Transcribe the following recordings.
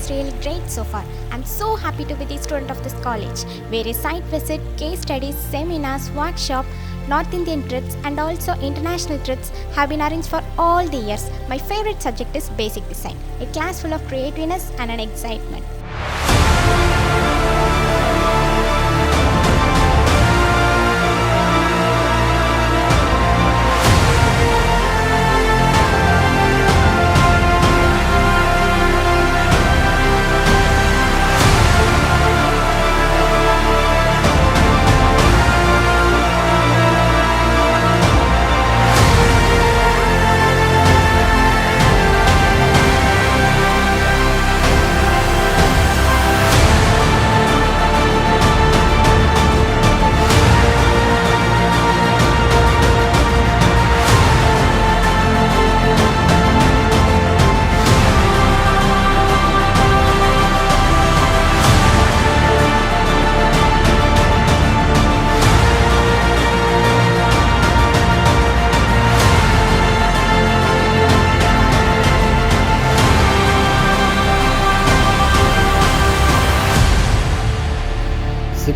was really great so far. I'm so happy to be the student of this college. Various site visit, case studies, seminars, workshop, North Indian trips and also international trips have been arranged for all the years. My favorite subject is basic design, a class full of creativeness and an excitement.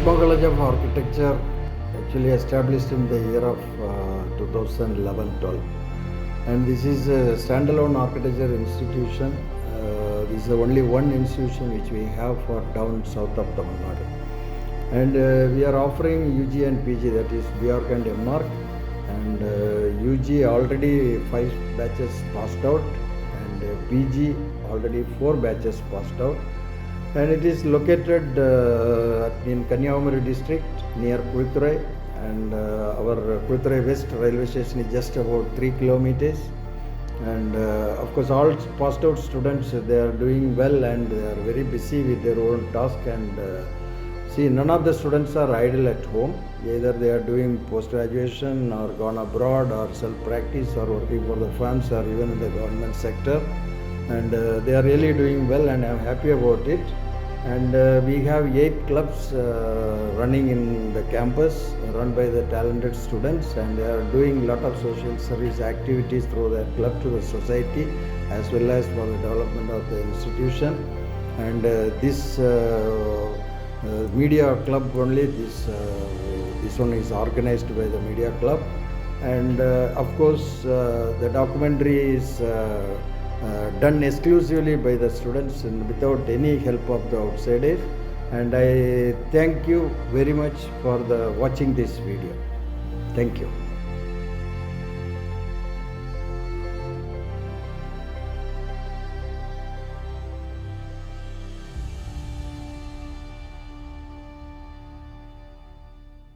College of Architecture actually established in the year of 2011-12, and this is a standalone architecture institution. This is the only one institution which we have for down south of Tamil Nadu, and we are offering UG and PG, that is BArch and MArch, and UG already 5 batches passed out, and PG already 4 batches passed out. And it is located in Kanyakumari district near Kuzhithurai, and our Kuzhithurai West railway station is just about 3 kilometers. And of course all passed out students, they are doing well and they are very busy with their own task, and see, none of the students are idle at home. Either they are doing post-graduation or gone abroad or self-practice or working for the firms or even in the government sector, and they are really doing well, and I am happy about it. And we have 8 clubs running in the campus, run by the talented students, and they are doing a lot of social service activities through their club to the society as well as for the development of the institution. And this media club only, this one is organized by the media club, and of course the documentary is done exclusively by the students and without any help of the outsiders. And I thank you very much for watching this video. Thank you.